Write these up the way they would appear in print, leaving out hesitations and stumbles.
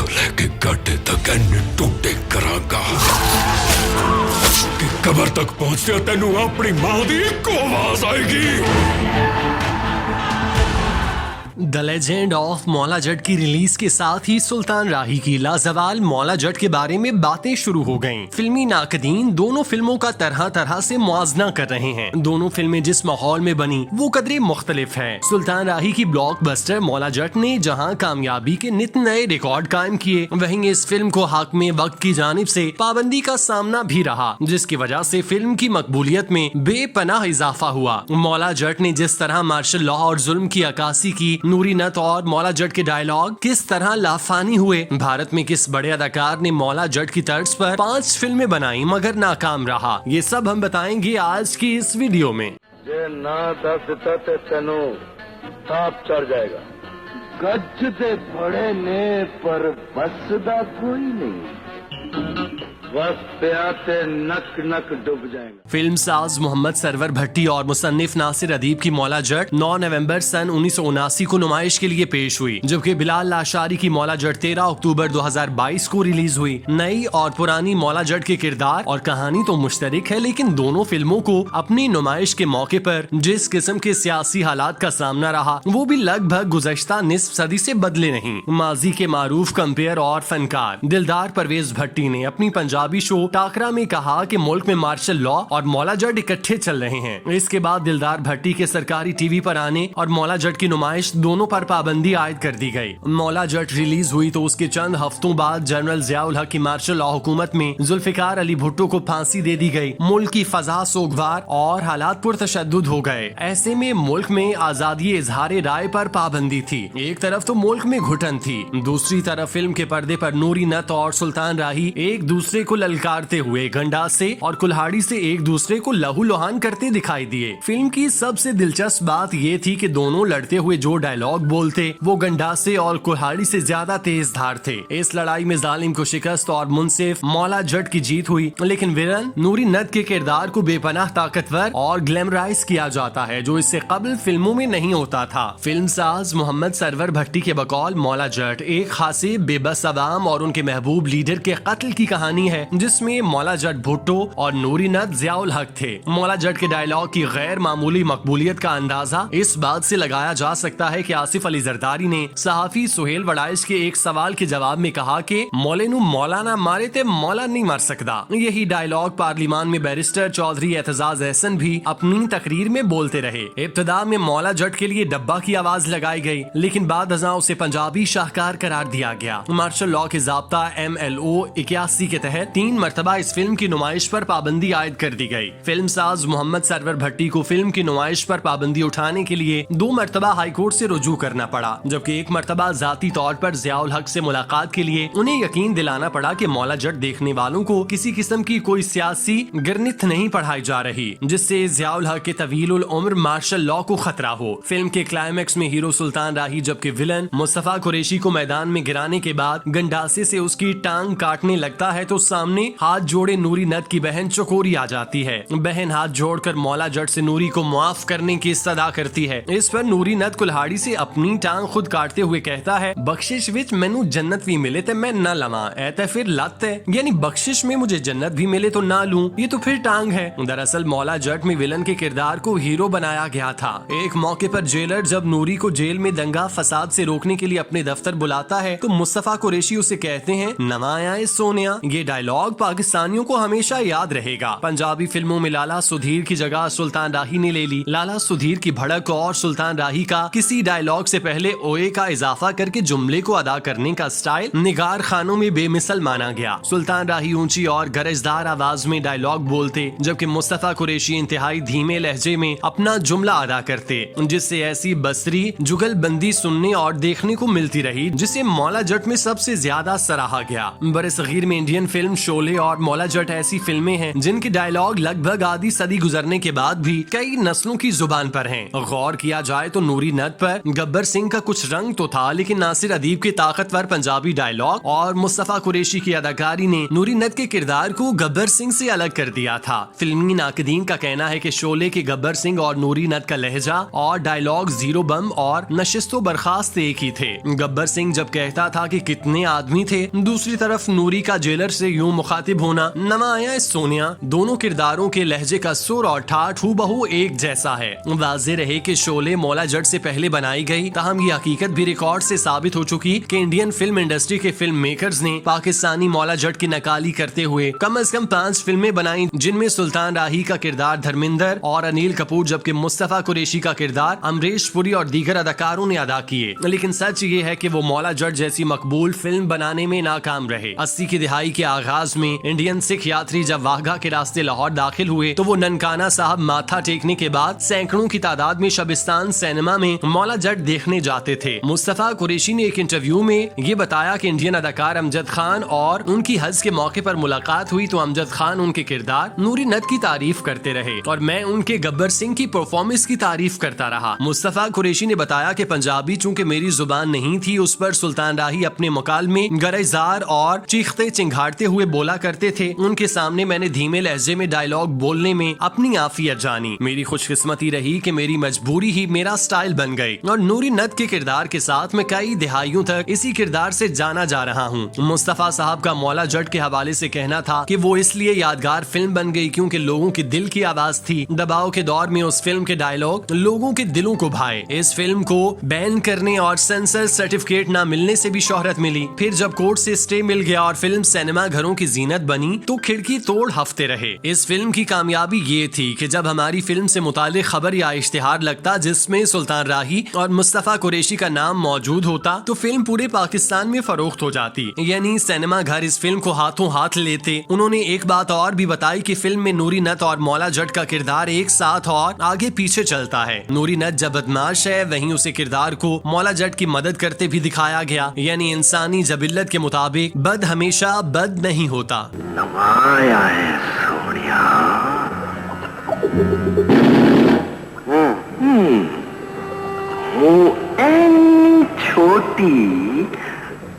लेके गड्ढे तक एने टूटे करांगा कि कबर तक पहुंचते तेनू अपनी मां दी इको आवाज आएगी। The legend of Maula Jatt की रिलीज के साथ ही सुल्तान राही की लाजवाल मौला जट के बारे में बातें शुरू हो गईं। फिल्मी नाकदीन दोनों फिल्मों का तरह तरह से मुआवजना कर रहे हैं। दोनों फिल्में जिस माहौल में बनी वो कदरे मुख्तलिफ है। सुल्तान राही की ब्लॉकबस्टर मौला जट ने जहां कामयाबी के नित नए रिकॉर्ड कायम किए, वहीं इस फिल्म को हाकमे वक्त की जानिब से पाबंदी का सामना भी रहा, जिसकी वजह से फिल्म की मकबूलियत में बेपनाह इजाफा हुआ। मौला जट ने जिस तरह मार्शल लॉ और जुल्म की अक्कासी की, नूरी नत और मौला जट के डायलॉग किस तरह लाफानी हुए, भारत में किस बड़े अदाकार ने मौला जट की तर्ज पर 5 फिल्में बनाई मगर नाकाम रहा, ये सब हम बताएंगे आज की इस वीडियो में। जे ना दस ते तेनू ताप चढ़ जाएगा। गज दे बड़े ने पर बस दा कोई नहीं, बस प्याते नक नक डूब जाएगा। फिल्म साज मोहम्मद सरवर भट्टी और मुसन्निफ नासिर अदीब की मौला जट 9 नवंबर सन 1979 को नुमाइश के लिए पेश हुई, जबकि बिलाल लाशारी की मौला जट 13 अक्टूबर 2022 को रिलीज हुई। नई और पुरानी मौला जट के किरदार और कहानी तो मुश्तरक है, लेकिन दोनों फिल्मों को अपनी नुमाइश के मौके पर जिस किस्म के सियासी हालात का सामना रहा वो भी लगभग गुज़श्ता निस्फ सदी से बदले नहीं। माजी के मारूफ कंपेयर और फनकार दिलदार परवेज भट्टी ने अपनी पंजाबी शो टाकरा में कहा कि मुल्क में मार्शल लॉ और मौला जट इकट्ठे चल रहे हैं। इसके बाद दिलदार भट्टी के सरकारी टीवी पर आने और मौला जट की नुमाइश दोनों पर पाबंदी आयद कर दी गई। मौला जट रिलीज हुई तो उसके चंद हफ्तों बाद जनरल जियाउल हक की मार्शल लॉ हुकूमत में जुल्फिकार अली भुट्टो को फांसी दे दी गई। मुल्क की फजा सोगवार और हालात पुरतशद्दुद हो गए। ऐसे में मुल्क में आजादी इजहार राय पर पाबंदी थी। एक तरफ तो मुल्क में घुटन थी, दूसरी तरफ फिल्म के पर्दे पर नूरी नत और सुल्तान राही एक दूसरे को ललकारते हुए गंडासे और कुल्हाड़ी से एक दूसरे को लहू लुहान करते दिखाई दिए। फिल्म की सबसे दिलचस्प बात ये थी कि दोनों लड़ते हुए जो डायलॉग बोलते वो गंडासे और कुल्हाड़ी से ज्यादा तेज धार थे। इस लड़ाई में जालिम को शिकस्त और मुनसिफ मौला जट की जीत हुई, लेकिन विलन नूरी नत के किरदार को बेपनाह ताकतवर और ग्लैमराइज किया जाता है, जो इससे कबल फिल्मों में नहीं होता था। फिल्म साज मोहम्मद सरवर भट्टी के बकौल मौला जट एक खासे बेबस अवाम और उनके महबूब लीडर के कत्ल की कहानी है, जिसमें मौला जट भुट्टो और नूरी नत जियाउल हक थे। मौला जट के डायलॉग की गैर मामूली मकबूलियत का अंदाजा इस बात से लगाया जा सकता है कि आसिफ अली जरदारी ने सहाफी सुहेल वड़ाइश के एक सवाल के जवाब में कहा कि मौले नू मौला ना मारे ते मौला नहीं मार सकता। यही डायलॉग पार्लिमान में बैरिस्टर चौधरी एतजाज एहसन भी अपनी तकरीर में बोलते रहे। इब्तदा में मौला जट के लिए डब्बा की आवाज लगाई गई, लेकिन बाद अज़ां उसे पंजाबी शाहकार करार दिया गया। मार्शल लॉ के ज़ाब्ता MLO 81 के तहत 3 मरतबा इस फिल्म की नुमाइश पर पाबंदी आयद कर दी गई। फिल्म साज मोहम्मद सरवर भट्टी को फिल्म की नुमाइश पर पाबंदी उठाने के लिए 2 मरतबा हाई कोर्ट से रुजू करना पड़ा, जबकि एक मरतबा जाती तौर पर जियाउल हक से मुलाकात के लिए उन्हें यकीन दिलाना पड़ा कि मौला जट देखने वालों को किसी किस्म की कोई सियासी गिरनित नहीं पढ़ाई जा रही, जिससे जियाउल हक के तवीलुल उम्र मार्शल लॉ को खतरा हो। फिल्म के क्लाइमेक्स में हीरो सुल्तान राही जबकि विलन मुस्तफा कुरैशी को मैदान में गिराने के बाद गंडासे से उसकी टांग काटने लगता है तो सामने हाथ जोड़े नूरी नत की बहन चकोरी आ जाती है। बहन हाथ जोड़कर मौला जट से नूरी को माफ करने की सदा करती है। इस पर नूरी नत कुल्हाड़ी से अपनी टांग खुद काटते हुए कहता है, बख्शिश विच मैनू जन्नत भी मिले तो मैं न लवा, ऐते फिर लत है, यानी बख्शिश में मुझे जन्नत भी मिले तो ना लूं, ये तो फिर टांग है। दरअसल मौला जट में विलन के किरदार को हीरो बनाया गया था। एक मौके पर जेलर जब नूरी को जेल में दंगा फसाद से रोकने के लिए अपने दफ्तर बुलाता है तो मुस्तफा कुरैशी उसे कहते हैं, नवाया सोनिया। ये डायलॉग पाकिस्तानियों को हमेशा याद रहेगा। पंजाबी फिल्मों में लाला सुधीर की जगह सुल्तान राही ने ले ली। लाला सुधीर की भड़क और सुल्तान राही का किसी डायलॉग से पहले ओए का इजाफा करके जुमले को अदा करने का स्टाइल निगार खानों में बेमिसल माना गया। सुल्तान राही ऊंची और गरजदार आवाज में डायलॉग बोलते, जबकि मुस्तफा कुरैशी इंतहाई धीमे लहजे में अपना जुमला अदा करते, जिससे ऐसी बसरी जुगलबंदी सुनने और देखने को मिलती रही जिसे मौला जट में सबसे ज्यादा सराहा गया। बरसगीर में इंडियन फिल्म फिल्म शोले और मौला जट ऐसी फिल्में हैं जिनके डायलॉग लगभग आधी सदी गुजरने के बाद भी कई नस्लों की जुबान पर हैं। गौर किया जाए तो नूरी नद पर गब्बर सिंह का कुछ रंग तो था, लेकिन नासिर अदीब के ताकतवर पंजाबी डायलॉग और मुस्तफा कुरैशी की अदाकारी ने नूरी नद के किरदार को गब्बर सिंह से अलग कर दिया था। फिल्मी नाकदीन का कहना है कि शोले के गब्बर सिंह और नूरी नद का लहजा और डायलॉग जीरो बम और नशिस्तो बर्खास्त एक ही थे। गब्बर सिंह जब कहता था कि कितने आदमी थे, दूसरी तरफ नूरी का जेलर से यूं मुखातिब होना, नमा आया सोनिया, दोनों किरदारों के लहजे का सुर और ठाठ हूबहू एक जैसा है। वाज़ेह रहे कि शोले मौला जट से पहले बनाई गई, ताहम ये हकीकत भी रिकॉर्ड से साबित हो चुकी कि इंडियन फिल्म इंडस्ट्री के फिल्म मेकर्स ने पाकिस्तानी मौला जट की नकाली करते हुए कम से कम 5 फिल्में बनाई, जिनमें सुल्तान राही का किरदार धर्मिंदर और अनिल कपूर, जबकि मुस्तफा कुरैशी का किरदार अमरीश पुरी और दीगर अदाकारों ने अदा किए। लेकिन सच ये है कि वो मौला जट जैसी मकबूल फिल्म बनाने में नाकाम रहे। 80 की दिहाई के आगाज में इंडियन सिख यात्री जब वाघा के रास्ते लाहौर दाखिल हुए तो वो ननकाना साहब माथा टेकने के बाद सैकड़ों की तादाद में शबिस्तान सिनेमा में मौला जट देखने जाते थे। मुस्तफा कुरैशी ने एक इंटरव्यू में ये बताया कि इंडियन अदाकार अमजद खान और उनकी हज के मौके पर मुलाकात हुई तो अमजद खान उनके किरदार नूरी नद की तारीफ करते रहे और मैं उनके गब्बर सिंह की परफॉर्मेंस की तारीफ करता रहा। मुस्तफा कुरैशी ने बताया कि पंजाबी चूंकि मेरी जुबान नहीं थी, उस पर सुल्तान राही अपने मुकालमे गरजदार और चीखते चिंघाड़ते हुए बोला करते थे। उनके सामने मैंने धीमे लहजे में डायलॉग बोलने में अपनी आफियत जानी। मेरी खुशकिस्मती रही कि मेरी मजबूरी ही मेरा स्टाइल बन गई और नूरी नद के किरदार के साथ मैं कई दिहाइयों तक इसी किरदार से जाना जा रहा हूँ। मुस्तफा साहब का मौला जट के हवाले से कहना था कि वो इसलिए यादगार फिल्म बन गई क्योंकि लोगों के दिल की आवाज थी। दबाव के दौर में उस फिल्म के डायलॉग लोगों के दिलों को भाए। इस फिल्म को बैन करने और सेंसर सर्टिफिकेट न मिलने से भी शोहरत मिली। फिर जब कोर्ट से स्टे मिल गया और फिल्म सिनेमा घरों की जीनत बनी तो खिड़की तोड़ हफ्ते रहे। इस फिल्म की कामयाबी ये थी कि जब हमारी फिल्म से मुतालिक खबर या इश्तिहार लगता जिसमें सुल्तान राही और मुस्तफा कुरैशी का नाम मौजूद होता तो फिल्म पूरे पाकिस्तान में फरोख्त हो जाती, यानी सिनेमा घर इस फिल्म को हाथों हाथ लेते। उन्होंने एक बात और भी बताई कि फिल्म में नूरी नद और मौला जट का किरदार एक साथ और आगे पीछे चलता है। नूरी नद जब बदमाश है वहीं उसे किरदार को मौला जट की मदद करते भी दिखाया गया, यानी इंसानी जबिल्लत के मुताबिक बद हमेशा बद नहीं होता। नवाया है सोनिया। छोटी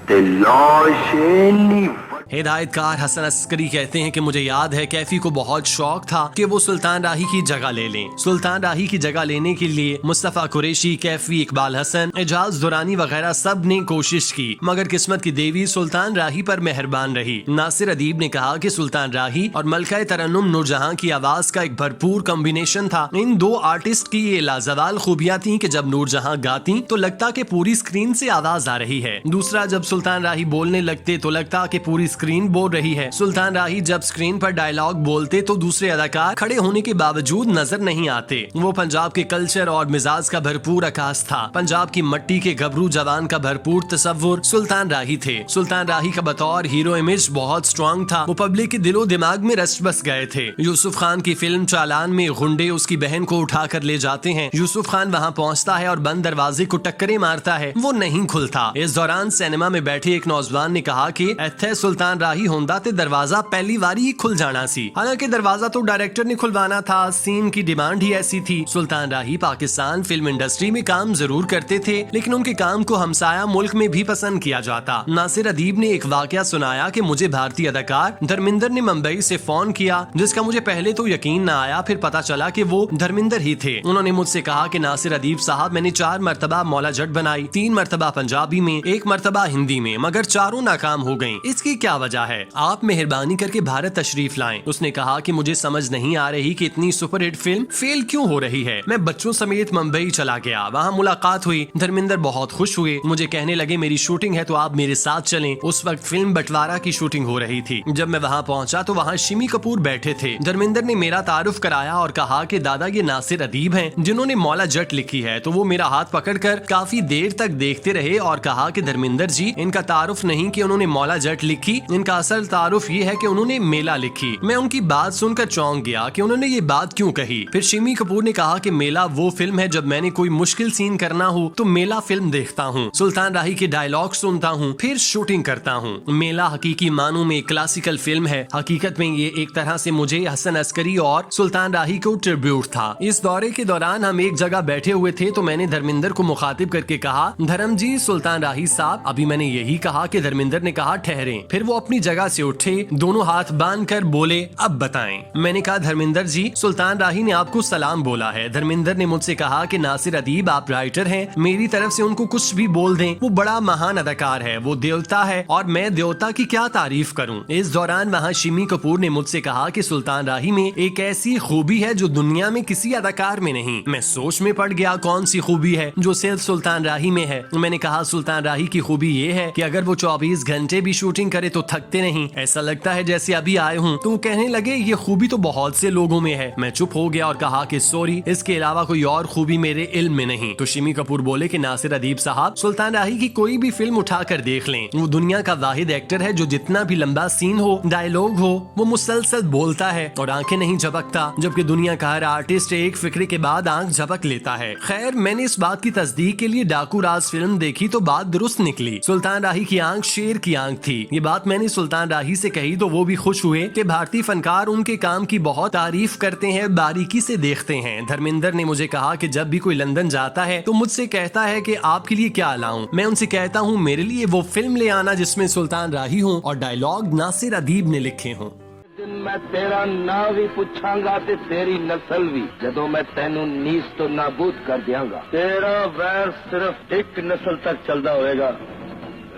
तलाशेली। हिदायतकार हसन अस्करी कहते हैं कि मुझे याद है कैफी को बहुत शौक था कि वो सुल्तान राही की जगह ले लें। सुल्तान राही की जगह लेने के लिए मुस्तफा कुरैशी, कैफी, इकबाल हसन, एजाज दुरानी वगैरह सब ने कोशिश की, मगर किस्मत की देवी सुल्तान राही पर मेहरबान रही। नासिर अदीब ने कहा कि सुल्तान राही और मलका तरन्नुम नूरजहां की आवाज का एक भरपूर कॉम्बिनेशन था। इन दो आर्टिस्ट की ये लाजवाल खूबियां थी कि जब नूरजहां गाती तो लगता कि पूरी स्क्रीन से आवाज आ रही है। दूसरा, जब सुल्तान राही बोलने लगते तो लगता कि पूरी स्क्रीन बोल रही है। सुल्तान राही जब स्क्रीन पर डायलॉग बोलते तो दूसरे अदाकार खड़े होने के बावजूद नजर नहीं आते। वो पंजाब के कल्चर और मिजाज का भरपूर अकास था। पंजाब की मट्टी के गबरू जवान का भरपूर तस्वुर सुल्तान राही थे। सुल्तान राही का बतौर हीरो इमेज बहुत स्ट्रॉन्ग था। वो पब्लिक के दिलो दिमाग में रच बस गए थे। यूसुफ खान की फिल्म चालान में गुंडे उसकी बहन को उठा कर ले जाते हैं। यूसुफ खान वहाँ पहुँचता है और बंद दरवाजे को टक्करे मारता है, वो नहीं खुलता। इस दौरान सिनेमा में बैठे एक नौजवान ने कहा कि इत्थे सुल्तान राही होंदा ते दरवाजा पहली बारी ही खुल जाना सी। हालांकि दरवाजा तो डायरेक्टर ने खुलवाना था, सीन की डिमांड ही ऐसी थी। सुल्तान राही पाकिस्तान फिल्म इंडस्ट्री में काम जरूर करते थे, लेकिन उनके काम को हमसाया मुल्क में भी पसंद किया जाता। नासिर अदीब ने एक वाकया सुनाया कि मुझे भारतीय अदाकार धर्मिंदर ने मुंबई से फोन किया, जिसका मुझे पहले तो यकीन न आया, फिर पता चला कि वो धर्मिंदर ही थे। उन्होंने मुझसे कहा कि नासिर अदीब साहब, मैंने 4 मरतबा मौला जट बनाई, 3 मरतबा पंजाबी में, 1 मरतबा हिंदी में, मगर चारों नाकाम हो गयी। इसकी क्या वजह है? आप मेहरबानी करके भारत तशरीफ लाएं। उसने कहा कि मुझे समझ नहीं आ रही कि इतनी सुपरहिट फिल्म फेल क्यों हो रही है। मैं बच्चों समेत मुंबई चला गया, वहाँ मुलाकात हुई। धर्मिंदर बहुत खुश हुए, मुझे कहने लगे मेरी शूटिंग है तो आप मेरे साथ चलें। उस वक्त फिल्म बंटवारा की शूटिंग हो रही थी। जब मैं वहाँ पहुँचा तो वहाँ शिमी कपूर बैठे थे। धर्मिंदर ने मेरा तारुफ कराया और कहा कि दादा ये नासिर अदीब हैं जिन्होंने मौला जट लिखी है। तो वो मेरा हाथ पकड़कर काफी देर तक देखते रहे और कहा कि धर्मिंदर जी, इनका तारुफ नहीं कि उन्होंने मौला जट लिखी, इनका असल तारुफ ये है कि उन्होंने मेला लिखी। मैं उनकी बात सुनकर चौंक गया कि उन्होंने ये बात क्यों कही। फिर शिमी कपूर ने कहा कि मेला वो फिल्म है जब मैंने कोई मुश्किल सीन करना हो तो मेला फिल्म देखता हूँ, सुल्तान राही के डायलॉग सुनता हूँ, फिर शूटिंग करता हूँ। मेला हकीकी मानों में क्लासिकल फिल्म है। हकीकत में ये एक तरह से मुझे हसन अस्करी और सुल्तान राही को ट्रिब्यूट था। इस दौरे के दौरान हम एक जगह बैठे हुए थे तो मैंने धर्मिंदर को मुखातिब करके कहा, धर्म जी, सुल्तान राही साहब। अभी मैंने यही कहा कि धर्मिंदर ने कहा ठहरें। फिर वो अपनी जगह से उठे, दोनों हाथ बांध कर बोले, अब बताएं। मैंने कहा, धर्मिंदर जी, सुल्तान राही ने आपको सलाम बोला है। धर्मिंदर ने मुझसे कहा कि नासिर अदीब, आप राइटर हैं, मेरी तरफ से उनको कुछ भी बोल दें। वो बड़ा महान अदाकार है, वो देवता है और मैं देवता की क्या तारीफ करूं। इस दौरान वहाँ शिमी कपूर ने मुझसे कहा कि सुल्तान राही में एक ऐसी खूबी है जो दुनिया में किसी अदाकार में नहीं। मैं सोच में पड़ गया, कौन सी खूबी है जो सिर्फ सुल्तान राही में है। मैंने कहा, सुल्तान राही की खूबी ये है कि अगर वो 24 घंटे भी शूटिंग करे तो थकते नहीं, ऐसा लगता है जैसे अभी आए हूँ। तो कहने लगे, ये खूबी तो बहुत से लोगों में है। मैं चुप हो गया और कहा कि सॉरी, इसके अलावा कोई और खूबी मेरे इल्म में नहीं। तो शिमी कपूर बोले कि नासिर अदीब साहब, सुल्तान राही की कोई भी फिल्म उठा कर देख लें, वो दुनिया का वाहिद एक्टर है जो जितना भी लंबा सीन हो, डायलॉग हो, वो मुसलसल बोलता है और आंखें नहीं झपकता, जबकि दुनिया का हर आर्टिस्ट एक फिक्रे के बाद आंख झपक लेता है। खैर, मैंने इस बात की तस्दीक के लिए डाकू राज फिल्म देखी तो बात दुरुस्त निकली। सुल्तान राही की आंख शेर की आंख थी। ये बात मैंने सुल्तान राही से कही तो वो भी खुश हुए कि भारतीय फनकार उनके काम की बहुत तारीफ करते हैं, बारीकी से देखते हैं। धर्मिंदर ने मुझे कहा कि जब भी कोई लंदन जाता है तो मुझसे कहता है कि आपके लिए क्या लाऊं। मैं उनसे कहता हूँ, मेरे लिए वो फिल्म ले आना जिसमें सुल्तान राही हो और डायलॉग नासिर अदीब ने लिखे हों। दिन मैं तेरा ना भी पूछांगा ते तेरी नस्ल भी, जदों मैं तेनू नीस तो नाबूद कर दियांगा। तेरा वैर सिर्फ एक नस्ल तक चलता होएगा,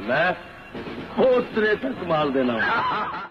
मैं होतरे तक माल देना।